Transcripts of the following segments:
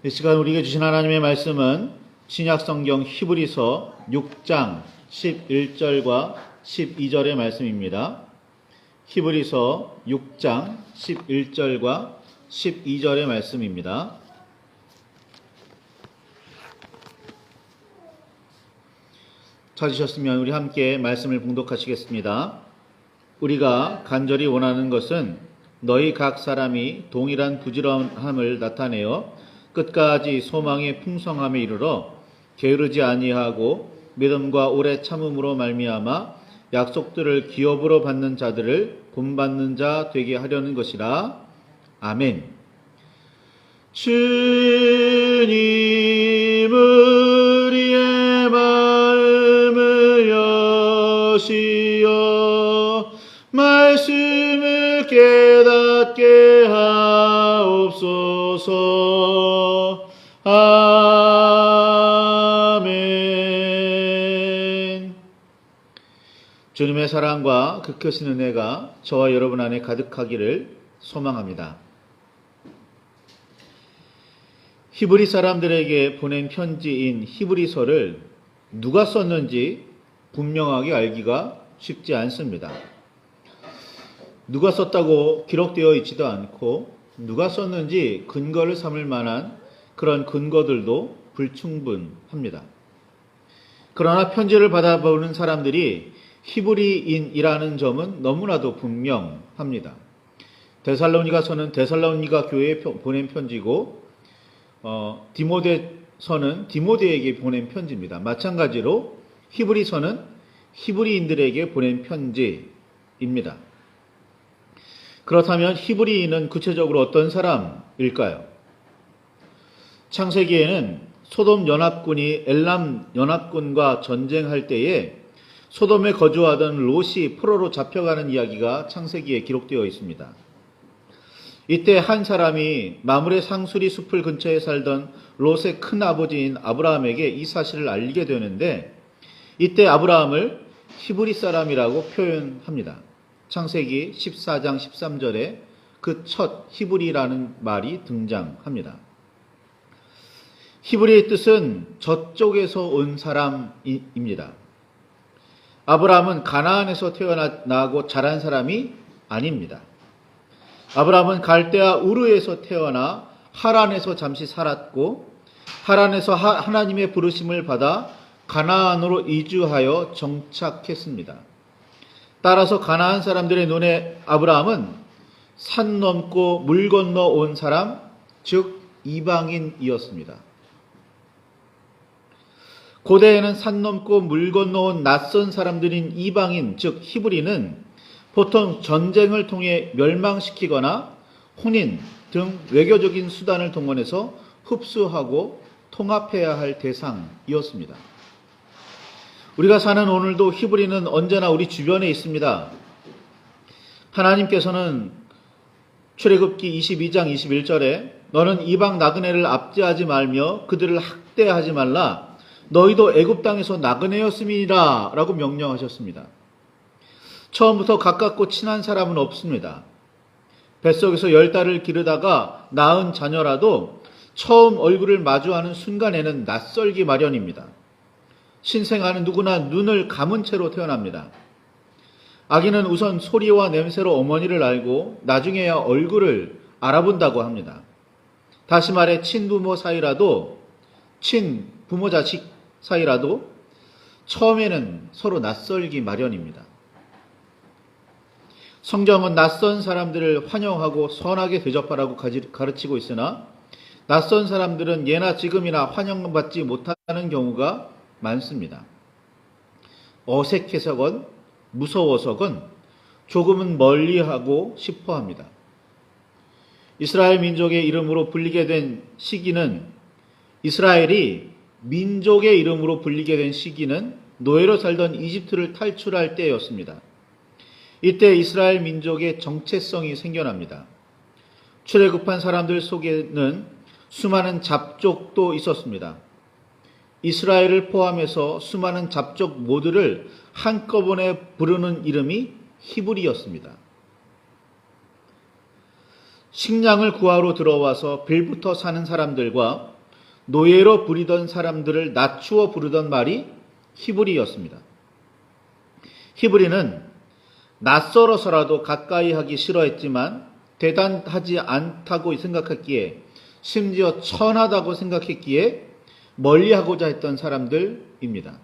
이 시간 우리에게 주신 하나님의 말씀은 신약성경 히브리서 6장 11절과 12절의 말씀입니다. 히브리서 6장 11절과 12절의 말씀입니다. 찾으셨으면 우리 함께 말씀을 봉독하시겠습니다. 우리가 간절히 원하는 것은 너희 각 사람이 동일한 부지런함을 나타내어 끝까지 소망의 풍성함에 이르러 게으르지 아니하고 믿음과 오래 참음으로 말미암아 약속들을 기업으로 받는 자들을 본받는 자 되게 하려는 것이라. 아멘. 주님 우리의 마음을 여시어 말씀을 깨닫게 하옵소서. 아멘. 주님의 사랑과 그 크신 은혜가 저와 여러분 안에 가득하기를 소망합니다. 히브리 사람들에게 보낸 편지인 히브리서를 누가 썼는지 분명하게 알기가 쉽지 않습니다. 누가 썼다고 기록되어 있지도 않고 누가 썼는지 근거를 삼을 만한 그런 근거들도 불충분합니다. 그러나 편지를 받아보는 사람들이 히브리인이라는 점은 너무나도 분명합니다. 데살로니가서는 데살로니가 교회에 보낸 편지고 디모데서는 디모데에게 보낸 편지입니다. 마찬가지로 히브리서는 히브리인들에게 보낸 편지입니다. 그렇다면 히브리인은 구체적으로 어떤 사람일까요? 창세기에는 소돔 연합군이 엘람 연합군과 전쟁할 때에 소돔에 거주하던 롯이 포로로 잡혀가는 이야기가 창세기에 기록되어 있습니다. 이때 한 사람이 마므레 상수리 숲을 근처에 살던 롯의 큰아버지인 아브라함에게 이 사실을 알리게 되는데 이때 아브라함을 히브리 사람이라고 표현합니다. 창세기 14장 13절에 그 첫 히브리라는 말이 등장합니다. 히브리의 뜻은 저쪽에서 온 사람입니다. 아브라함은 가나안에서 태어나고 자란 사람이 아닙니다. 아브라함은 갈대아 우르에서 태어나 하란에서 잠시 살았고 하란에서 하나님의 부르심을 받아 가나안으로 이주하여 정착했습니다. 따라서 가나안 사람들의 눈에 아브라함은 산 넘고 물 건너 온 사람, 즉 이방인이었습니다. 고대에는 산 넘고 물 건너온 낯선 사람들인 이방인, 즉 히브리는 보통 전쟁을 통해 멸망시키거나 혼인 등 외교적인 수단을 동원해서 흡수하고 통합해야 할 대상이었습니다. 우리가 사는 오늘도 히브리는 언제나 우리 주변에 있습니다. 하나님께서는 출애굽기 22장 21절에 너는 이방 나그네를 압제하지 말며 그들을 학대하지 말라. 너희도 애굽 땅에서 나그네였음이니라 라고 명령하셨습니다. 처음부터 가깝고 친한 사람은 없습니다. 뱃속에서 10달을 기르다가 낳은 자녀라도 처음 얼굴을 마주하는 순간에는 낯설기 마련입니다. 신생아는 누구나 눈을 감은 채로 태어납니다. 아기는 우선 소리와 냄새로 어머니를 알고 나중에야 얼굴을 알아본다고 합니다. 다시 말해 친부모 자식 사이라도 처음에는 서로 낯설기 마련입니다. 성경은 낯선 사람들을 환영하고 선하게 대접하라고 가르치고 있으나 낯선 사람들은 예나 지금이나 환영받지 못하는 경우가 많습니다. 어색해서건 무서워서건 조금은 멀리하고 싶어합니다. 이스라엘 민족의 이름으로 불리게 된 시기는 이스라엘이 민족의 이름으로 불리게 된 시기는 노예로 살던 이집트를 탈출할 때였습니다. 이때 이스라엘 민족의 정체성이 생겨납니다. 출애굽한 사람들 속에는 수많은 잡족도 있었습니다. 이스라엘을 포함해서 수많은 잡족 모두를 한꺼번에 부르는 이름이 히브리였습니다. 식량을 구하러 들어와서 빌부터 사는 사람들과 노예로 부리던 사람들을 낮추어 부르던 말이 히브리였습니다. 히브리는 낯설어서라도 가까이 하기 싫어했지만 대단하지 않다고 생각했기에, 심지어 천하다고 생각했기에 멀리하고자 했던 사람들입니다.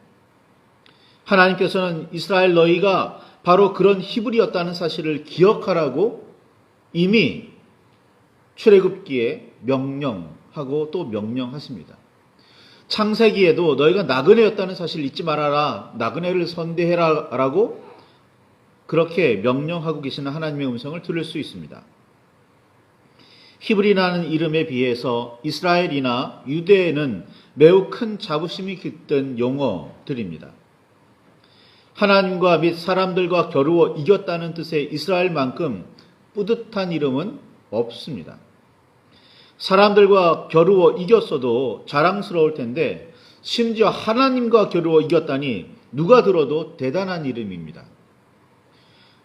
하나님께서는 이스라엘 너희가 바로 그런 히브리였다는 사실을 기억하라고 이미 출애굽기에 명령하고 또 명령하십니다. 창세기에도 너희가 나그네였다는 사실을 잊지 말아라, 나그네를 선대해라 라고 그렇게 명령하고 계시는 하나님의 음성을 들을 수 있습니다. 히브리라는 이름에 비해서 이스라엘이나 유대에는 매우 큰 자부심이 깃든 용어들입니다. 하나님과 및 사람들과 겨루어 이겼다는 뜻의 이스라엘만큼 뿌듯한 이름은 없습니다. 사람들과 겨루어 이겼어도 자랑스러울 텐데 심지어 하나님과 겨루어 이겼다니 누가 들어도 대단한 이름입니다.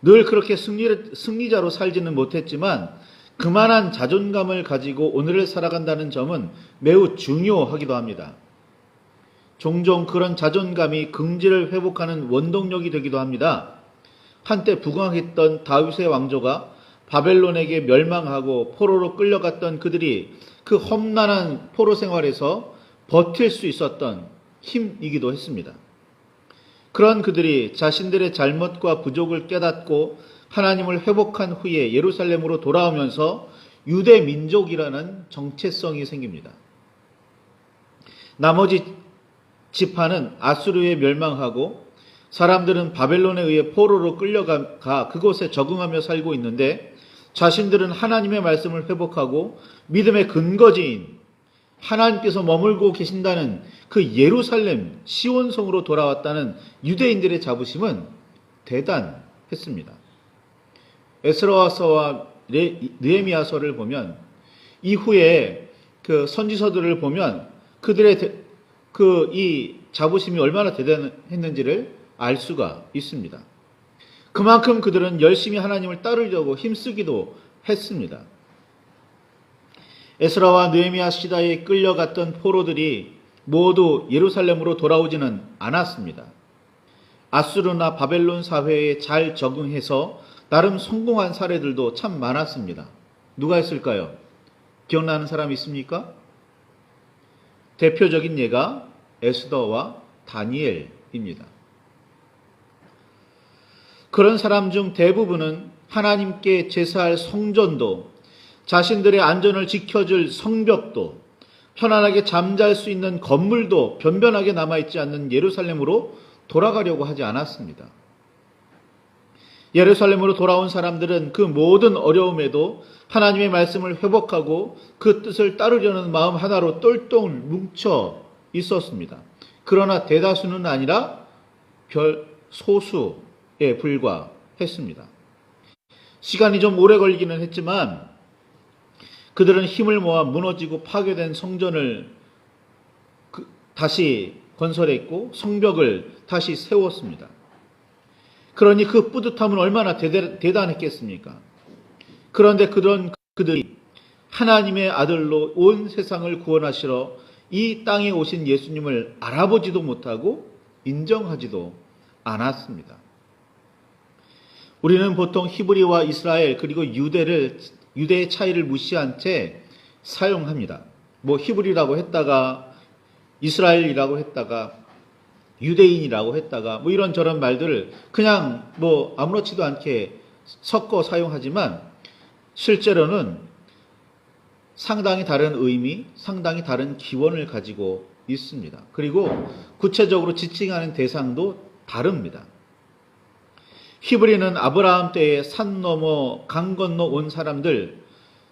늘 그렇게 승리자로 살지는 못했지만 그만한 자존감을 가지고 오늘을 살아간다는 점은 매우 중요하기도 합니다. 종종 그런 자존감이 긍지를 회복하는 원동력이 되기도 합니다. 한때 부강했던 다윗의 왕조가 바벨론에게 멸망하고 포로로 끌려갔던 그들이 그 험난한 포로 생활에서 버틸 수 있었던 힘이기도 했습니다. 그런 그들이 자신들의 잘못과 부족을 깨닫고 하나님을 회복한 후에 예루살렘으로 돌아오면서 유대 민족이라는 정체성이 생깁니다. 나머지 지파는 아수르에 멸망하고 사람들은 바벨론에 의해 포로로 끌려가 그곳에 적응하며 살고 있는데 자신들은 하나님의 말씀을 회복하고 믿음의 근거지인 하나님께서 머물고 계신다는 그 예루살렘 시온성으로 돌아왔다는 유대인들의 자부심은 대단했습니다. 에스라서와 느헤미야서를 보면 이후에 그 선지서들을 보면 그들의 이 자부심이 얼마나 대단했는지를 알 수가 있습니다. 그만큼 그들은 열심히 하나님을 따르려고 힘쓰기도 했습니다. 에스라와 느헤미야 시대에 끌려갔던 포로들이 모두 예루살렘으로 돌아오지는 않았습니다. 아수르나 바벨론 사회에 잘 적응해서 나름 성공한 사례들도 참 많았습니다. 누가 있을까요? 기억나는 사람 있습니까? 대표적인 예가 에스더와 다니엘입니다. 그런 사람 중 대부분은 하나님께 제사할 성전도, 자신들의 안전을 지켜줄 성벽도, 편안하게 잠잘 수 있는 건물도 변변하게 남아있지 않는 예루살렘으로 돌아가려고 하지 않았습니다. 예루살렘으로 돌아온 사람들은 그 모든 어려움에도 하나님의 말씀을 회복하고 그 뜻을 따르려는 마음 하나로 똘똘 뭉쳐 있었습니다. 그러나 대다수는 아니라 별 소수에 불과했습니다. 시간이 좀 오래 걸리기는 했지만 그들은 힘을 모아 무너지고 파괴된 성전을 다시 건설했고 성벽을 다시 세웠습니다. 그러니 그 뿌듯함은 얼마나 대단했겠습니까? 그런데 그들이 하나님의 아들로 온 세상을 구원하시러 이 땅에 오신 예수님을 알아보지도 못하고 인정하지도 않았습니다. 우리는 보통 히브리와 이스라엘 그리고 유대의 차이를 무시한 채 사용합니다. 히브리라고 했다가 이스라엘이라고 했다가 유대인이라고 했다가 이런저런 말들을 그냥 아무렇지도 않게 섞어 사용하지만 실제로는 상당히 다른 의미, 상당히 다른 기원을 가지고 있습니다. 그리고 구체적으로 지칭하는 대상도 다릅니다. 히브리는 아브라함 때에 산 넘어 강 건너 온 사람들,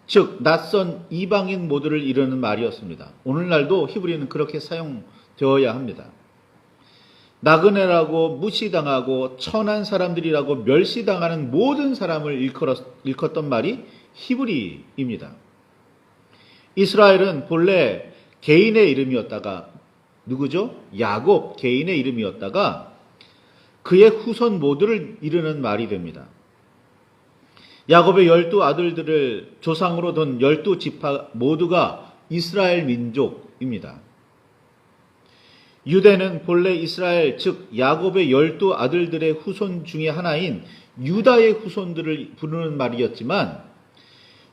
즉 낯선 이방인 모두를 이르는 말이었습니다. 오늘날도 히브리는 그렇게 사용되어야 합니다. 나그네라고 무시당하고 천한 사람들이라고 멸시당하는 모든 사람을 일컫던 말이 히브리입니다. 이스라엘은 본래 개인의 이름이었다가 누구죠? 야곱 개인의 이름이었다가 그의 후손 모두를 이르는 말이 됩니다. 야곱의 12아들들을 조상으로 둔 12지파 모두가 이스라엘 민족입니다. 유대는 본래 이스라엘, 즉 야곱의 12아들들의 후손 중에 하나인 유다의 후손들을 부르는 말이었지만,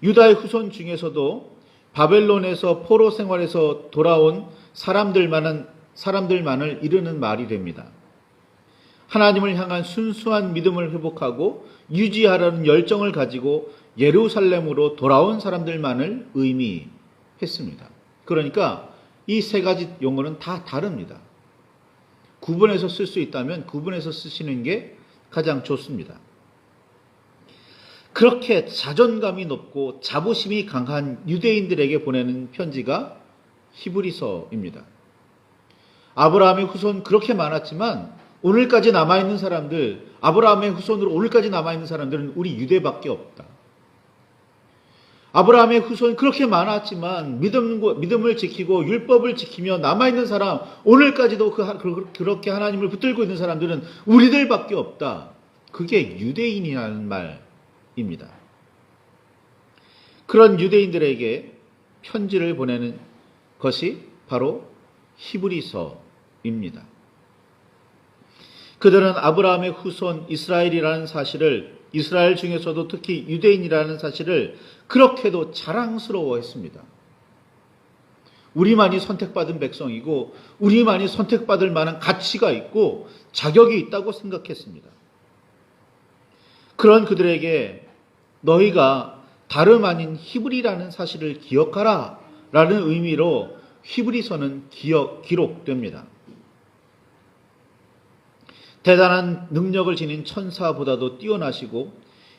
유다의 후손 중에서도 바벨론에서 포로 생활에서 돌아온 사람들만을 이르는 말이 됩니다. 하나님을 향한 순수한 믿음을 회복하고 유지하라는 열정을 가지고 예루살렘으로 돌아온 사람들만을 의미했습니다. 그러니까 이 세 가지 용어는 다 다릅니다. 구분해서 쓸 수 있다면 구분해서 쓰시는 게 가장 좋습니다. 그렇게 자존감이 높고 자부심이 강한 유대인들에게 보내는 편지가 히브리서입니다. 아브라함의 후손 그렇게 많았지만 오늘까지 남아있는 사람들, 아브라함의 후손으로 오늘까지 남아있는 사람들은 우리 유대밖에 없다. 아브라함의 후손 그렇게 많았지만 믿음을 지키고 율법을 지키며 남아있는 사람, 오늘까지도 그렇게 하나님을 붙들고 있는 사람들은 우리들밖에 없다. 그게 유대인이라는 말입니다. 그런 유대인들에게 편지를 보내는 것이 바로 히브리서입니다. 그들은 아브라함의 후손 이스라엘이라는 사실을, 이스라엘 중에서도 특히 유대인이라는 사실을 그렇게도 자랑스러워했습니다. 우리만이 선택받은 백성이고 우리만이 선택받을 만한 가치가 있고 자격이 있다고 생각했습니다. 그런 그들에게 너희가 다름 아닌 히브리라는 사실을 기억하라 라는 의미로 히브리서는 기록됩니다. 대단한 능력을 지닌 천사보다도 뛰어나시고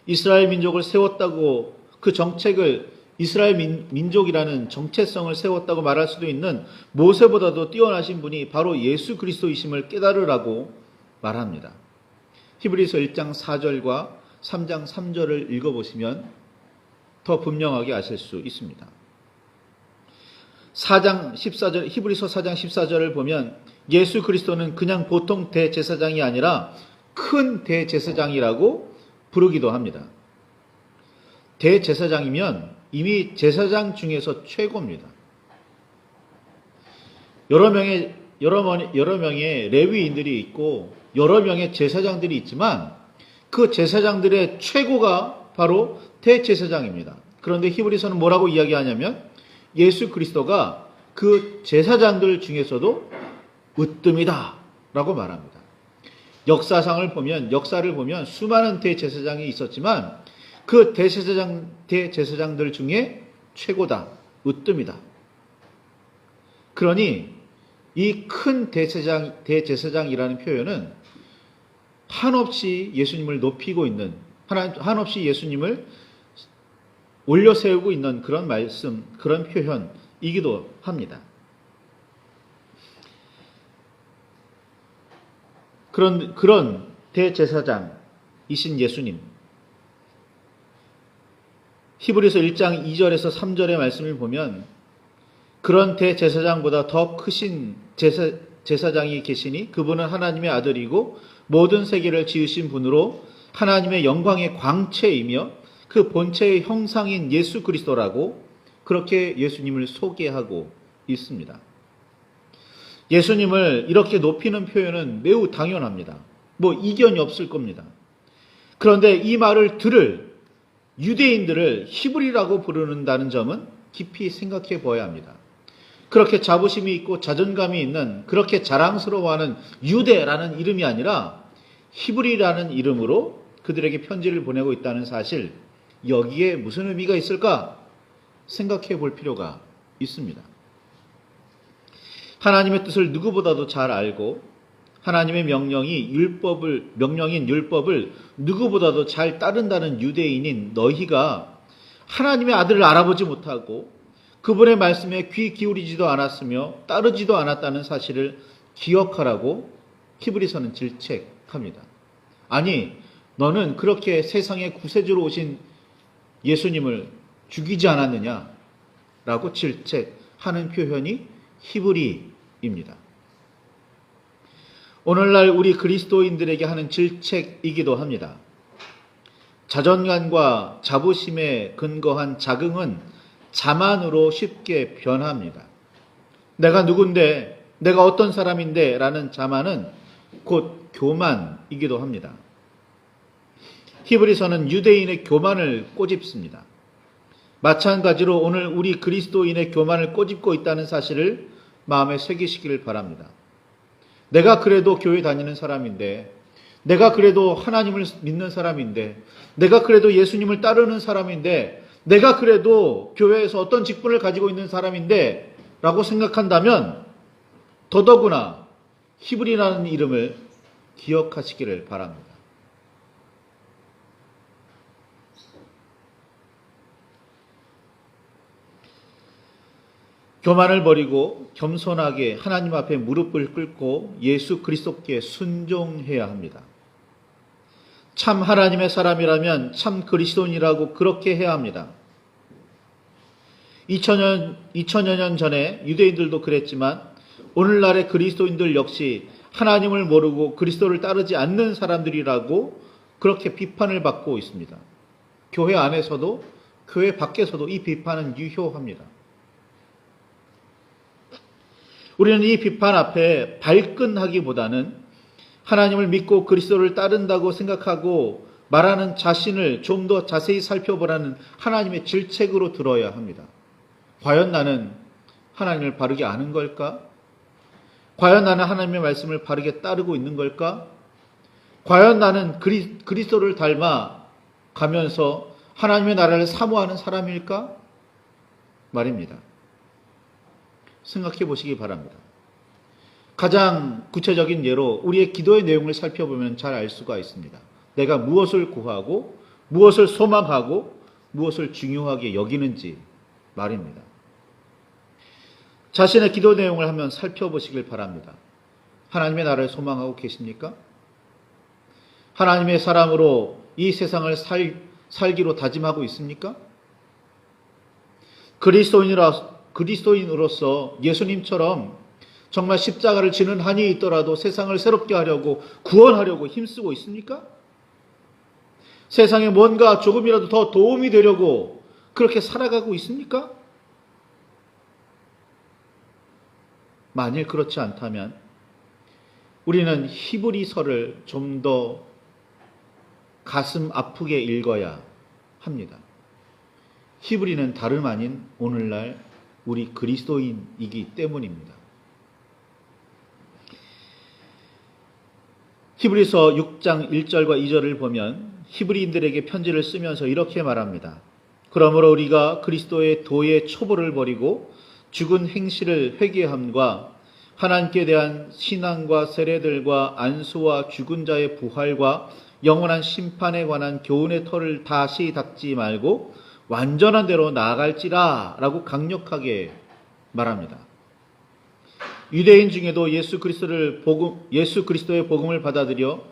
이스라엘 민족을 세웠다고, 그 정책을 이스라엘 민족이라는 정체성을 세웠다고 말할 수도 있는 모세보다도 뛰어나신 분이 바로 예수 그리스도이심을 깨달으라고 말합니다. 히브리서 1장 4절과 3장 3절을 읽어보시면 더 분명하게 아실 수 있습니다. 4장 14절, 히브리서 4장 14절을 보면 예수 그리스도는 그냥 보통 대제사장이 아니라 큰 대제사장이라고 부르기도 합니다. 대제사장이면 이미 제사장 중에서 최고입니다. 여러 명의 레위인들이 있고 여러 명의 제사장들이 있지만 그 제사장들의 최고가 바로 대제사장입니다. 그런데 히브리서는 뭐라고 이야기하냐면 예수 그리스도가 그 제사장들 중에서도 으뜸이다 라고 말합니다. 역사를 보면 수많은 대제사장이 있었지만 그 대제사장들 중에 최고다, 으뜸이다. 그러니 이 큰 대제사장이라는 표현은 한없이 예수님을 높이고 있는, 한없이 예수님을 올려 세우고 있는 그런 말씀, 그런 표현이기도 합니다. 그런 대제사장이신 예수님, 히브리서 1장 2절에서 3절의 말씀을 보면 그런 대제사장보다 더 크신 제사장이 계시니 그분은 하나님의 아들이고 모든 세계를 지으신 분으로 하나님의 영광의 광채이며 그 본체의 형상인 예수 그리스도라고 그렇게 예수님을 소개하고 있습니다. 예수님을 이렇게 높이는 표현은 매우 당연합니다. 이견이 없을 겁니다. 그런데 이 말을 들을 유대인들을 히브리라고 부르는다는 점은 깊이 생각해 보아야 합니다. 그렇게 자부심이 있고 자존감이 있는, 그렇게 자랑스러워하는 유대라는 이름이 아니라 히브리라는 이름으로 그들에게 편지를 보내고 있다는 사실, 여기에 무슨 의미가 있을까 생각해 볼 필요가 있습니다. 하나님의 뜻을 누구보다도 잘 알고 하나님의 명령인 율법을 누구보다도 잘 따른다는 유대인인 너희가 하나님의 아들을 알아보지 못하고 그분의 말씀에 귀 기울이지도 않았으며 따르지도 않았다는 사실을 기억하라고 히브리서는 질책합니다. 아니, 너는 그렇게 세상의 구세주로 오신 예수님을 죽이지 않았느냐라고 질책하는 표현이 히브리입니다. 오늘날 우리 그리스도인들에게 하는 질책이기도 합니다. 자존감과 자부심에 근거한 자긍은 자만으로 쉽게 변합니다. 내가 누군데, 내가 어떤 사람인데 라는 자만은 곧 교만이기도 합니다. 히브리서는 유대인의 교만을 꼬집습니다. 마찬가지로 오늘 우리 그리스도인의 교만을 꼬집고 있다는 사실을 마음에 새기시기를 바랍니다. 내가 그래도 교회 다니는 사람인데, 내가 그래도 하나님을 믿는 사람인데, 내가 그래도 예수님을 따르는 사람인데, 내가 그래도 교회에서 어떤 직분을 가지고 있는 사람인데 라고 생각한다면 더더구나 히브리라는 이름을 기억하시기를 바랍니다. 교만을 버리고 겸손하게 하나님 앞에 무릎을 꿇고 예수 그리스도께 순종해야 합니다. 참 하나님의 사람이라면 참 그리스도인이라고 그렇게 해야 합니다. 2000여 년 전에 유대인들도 그랬지만 오늘날의 그리스도인들 역시 하나님을 모르고 그리스도를 따르지 않는 사람들이라고 그렇게 비판을 받고 있습니다. 교회 안에서도 교회 밖에서도 이 비판은 유효합니다. 우리는 이 비판 앞에 발끈하기보다는 하나님을 믿고 그리스도를 따른다고 생각하고 말하는 자신을 좀 더 자세히 살펴보라는 하나님의 질책으로 들어야 합니다. 과연 나는 하나님을 바르게 아는 걸까? 과연 나는 하나님의 말씀을 바르게 따르고 있는 걸까? 과연 나는 그리스도를 닮아 가면서 하나님의 나라를 사모하는 사람일까? 말입니다. 생각해 보시기 바랍니다. 가장 구체적인 예로 우리의 기도의 내용을 살펴보면 잘 알 수가 있습니다. 내가 무엇을 구하고 무엇을 소망하고 무엇을 중요하게 여기는지 말입니다. 자신의 기도 내용을 한번 살펴보시길 바랍니다. 하나님의 나라를 소망하고 계십니까? 하나님의 사람으로 이 세상을 살기로 다짐하고 있습니까? 그리스도인으로서 예수님처럼 정말 십자가를 지는 한이 있더라도 세상을 새롭게 하려고 구원하려고 힘쓰고 있습니까? 세상에 뭔가 조금이라도 더 도움이 되려고 그렇게 살아가고 있습니까? 만일 그렇지 않다면 우리는 히브리서를 좀 더 가슴 아프게 읽어야 합니다. 히브리는 다름 아닌 오늘날 우리 그리스도인이기 때문입니다. 히브리서 6장 1절과 2절을 보면 히브리인들에게 편지를 쓰면서 이렇게 말합니다. 그러므로 우리가 그리스도의 도의 초보를 버리고 죽은 행실을 회개함과 하나님께 대한 신앙과 세례들과 안수와 죽은 자의 부활과 영원한 심판에 관한 교훈의 털을 다시 닦지 말고 완전한 대로 나아갈지라 라고 강력하게 말합니다. 유대인 중에도 예수 그리스도의 복음을 받아들여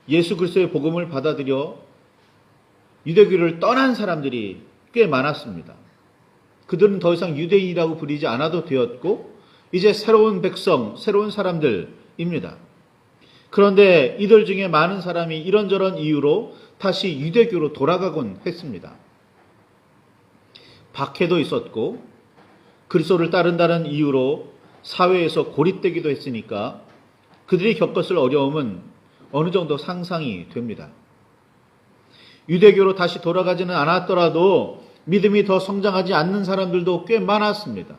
예수 그리스도의 복음을 받아들여 유대교를 떠난 사람들이 꽤 많았습니다. 그들은 더 이상 유대인이라고 부르지 않아도 되었고 이제 새로운 백성, 새로운 사람들입니다. 그런데 이들 중에 많은 사람이 이런저런 이유로 다시 유대교로 돌아가곤 했습니다. 박해도 있었고 그리스도를 따른다는 이유로 사회에서 고립되기도 했으니까 그들이 겪었을 어려움은 어느 정도 상상이 됩니다. 유대교로 다시 돌아가지는 않았더라도 믿음이 더 성장하지 않는 사람들도 꽤 많았습니다.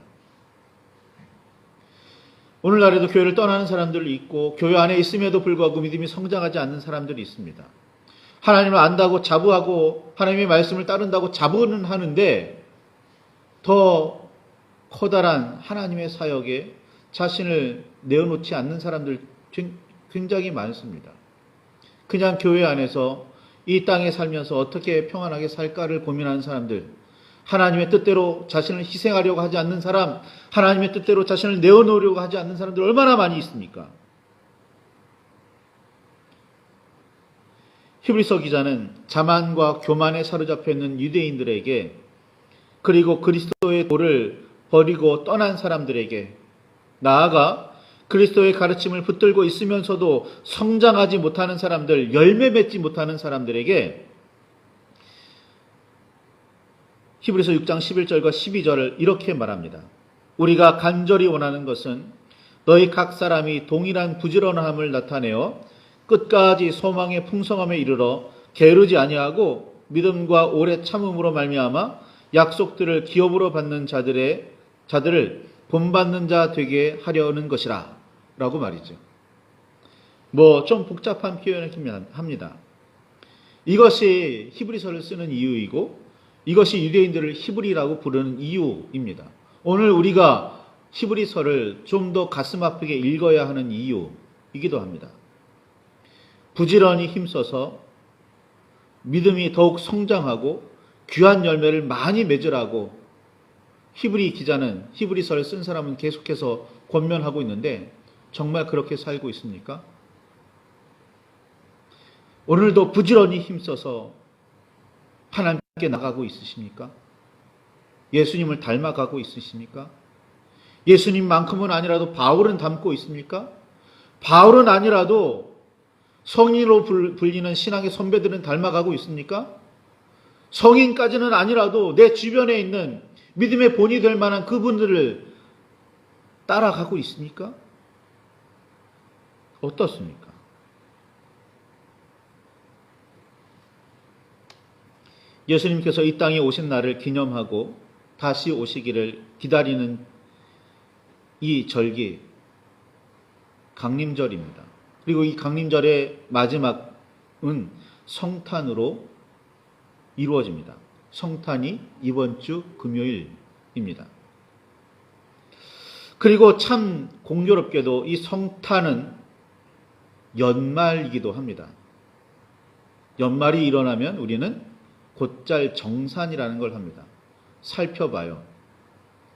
오늘날에도 교회를 떠나는 사람들이 있고 교회 안에 있음에도 불구하고 믿음이 성장하지 않는 사람들이 있습니다. 하나님을 안다고 자부하고 하나님의 말씀을 따른다고 자부는 하는데 더 커다란 하나님의 사역에 자신을 내어놓지 않는 사람들 굉장히 많습니다. 그냥 교회 안에서 이 땅에 살면서 어떻게 평안하게 살까를 고민하는 사람들, 하나님의 뜻대로 자신을 희생하려고 하지 않는 사람, 하나님의 뜻대로 자신을 내어놓으려고 하지 않는 사람들 얼마나 많이 있습니까? 히브리서 기자는 자만과 교만에 사로잡혀 있는 유대인들에게 그리고 그리스도의 도를 버리고 떠난 사람들에게 나아가 그리스도의 가르침을 붙들고 있으면서도 성장하지 못하는 사람들, 열매 맺지 못하는 사람들에게 히브리서 6장 11절과 12절을 이렇게 말합니다. 우리가 간절히 원하는 것은 너희 각 사람이 동일한 부지런함을 나타내어 끝까지 소망의 풍성함에 이르러 게으르지 아니하고 믿음과 오래 참음으로 말미암아 약속들을 기업으로 받는 자들을 본받는 자 되게 하려는 것이라 라고 말이죠. 좀 복잡한 표현을 합니다. 이것이 히브리서를 쓰는 이유이고 이것이 유대인들을 히브리라고 부르는 이유입니다. 오늘 우리가 히브리서를 좀 더 가슴 아프게 읽어야 하는 이유이기도 합니다. 부지런히 힘써서 믿음이 더욱 성장하고 귀한 열매를 많이 맺으라고 히브리 기자는, 히브리서를 쓴 사람은 계속해서 권면하고 있는데 정말 그렇게 살고 있습니까? 오늘도 부지런히 힘써서 하나님께 나가고 있으십니까? 예수님을 닮아가고 있으십니까? 예수님만큼은 아니라도 바울은 닮고 있습니까? 바울은 아니라도 성인으로 불리는 신앙의 선배들은 닮아가고 있습니까? 성인까지는 아니라도 내 주변에 있는 믿음의 본이 될 만한 그분들을 따라가고 있습니까? 어떻습니까? 예수님께서 이 땅에 오신 날을 기념하고 다시 오시기를 기다리는 이 절기, 강림절입니다. 그리고 이 강림절의 마지막은 성탄으로 이루어집니다. 성탄이 이번 주 금요일입니다. 그리고 참 공교롭게도 이 성탄은 연말이기도 합니다. 연말이 일어나면 우리는 곧잘 정산이라는 걸 합니다. 살펴봐요.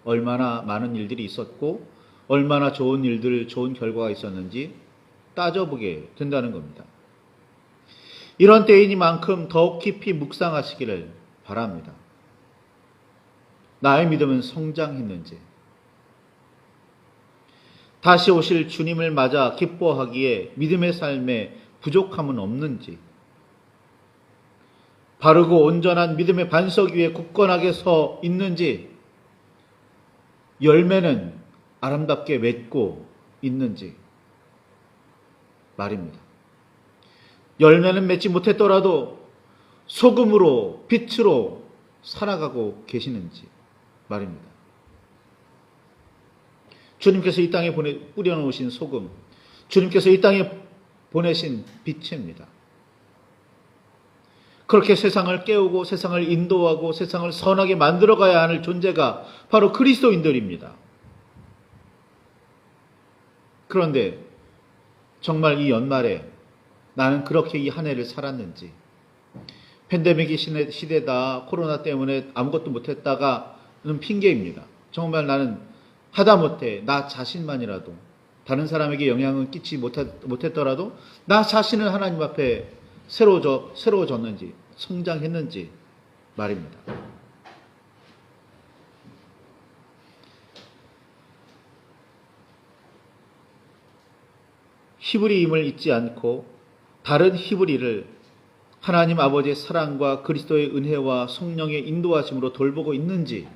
얼마나 많은 일들이 있었고 얼마나 좋은 일들, 좋은 결과가 있었는지 따져보게 된다는 겁니다. 이런 때이니만큼 더욱 깊이 묵상하시기를 바랍니다. 나의 믿음은 성장했는지, 다시 오실 주님을 맞아 기뻐하기에 믿음의 삶에 부족함은 없는지, 바르고 온전한 믿음의 반석 위에 굳건하게 서 있는지, 열매는 아름답게 맺고 있는지 말입니다. 열매는 맺지 못했더라도 소금으로, 빛으로 살아가고 계시는지 말입니다. 주님께서 이 땅에 뿌려놓으신 소금, 주님께서 이 땅에 보내신 빛입니다. 그렇게 세상을 깨우고 세상을 인도하고 세상을 선하게 만들어가야 하는 존재가 바로 그리스도인들입니다. 그런데 정말 이 연말에 나는 그렇게 이 한 해를 살았는지, 팬데믹이 시대다, 코로나 때문에 아무것도 못했다가는 핑계입니다. 정말 나는 하다못해 나 자신만이라도 다른 사람에게 영향을 끼치지 못했더라도 나 자신은 하나님 앞에 새로워졌는지 성장했는지 말입니다. 히브리임을 잊지 않고 다른 히브리를 하나님 아버지의 사랑과 그리스도의 은혜와 성령의 인도하심으로 돌보고 있는지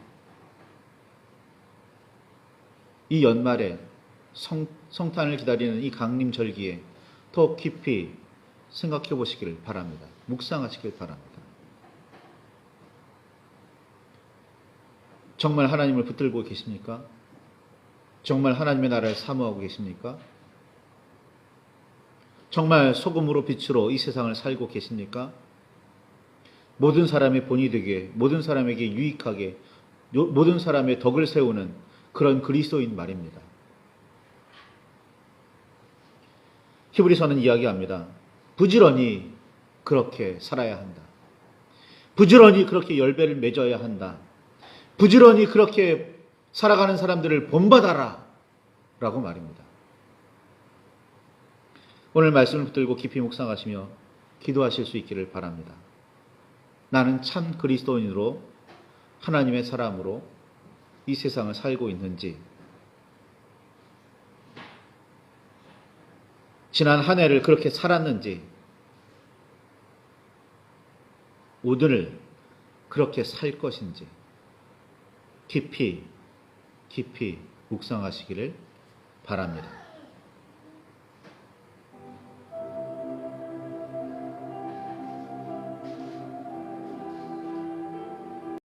이 연말에 성탄을 기다리는 이 강림절기에 더 깊이 생각해 보시기를 바랍니다. 묵상하시길 바랍니다. 정말 하나님을 붙들고 계십니까? 정말 하나님의 나라를 사모하고 계십니까? 정말 소금으로 빛으로 이 세상을 살고 계십니까? 모든 사람의 본이 되게, 모든 사람에게 유익하게, 모든 사람의 덕을 세우는 그런 그리스도인 말입니다. 히브리서는 이야기합니다. 부지런히 그렇게 살아야 한다. 부지런히 그렇게 열매를 맺어야 한다. 부지런히 그렇게 살아가는 사람들을 본받아라 라고 말입니다. 오늘 말씀을 붙들고 깊이 묵상하시며 기도하실 수 있기를 바랍니다. 나는 참 그리스도인으로 하나님의 사람으로 이 세상을 살고 있는지, 지난 한 해를 그렇게 살았는지 오늘을 그렇게 살 것인지 깊이 묵상하시기를 바랍니다.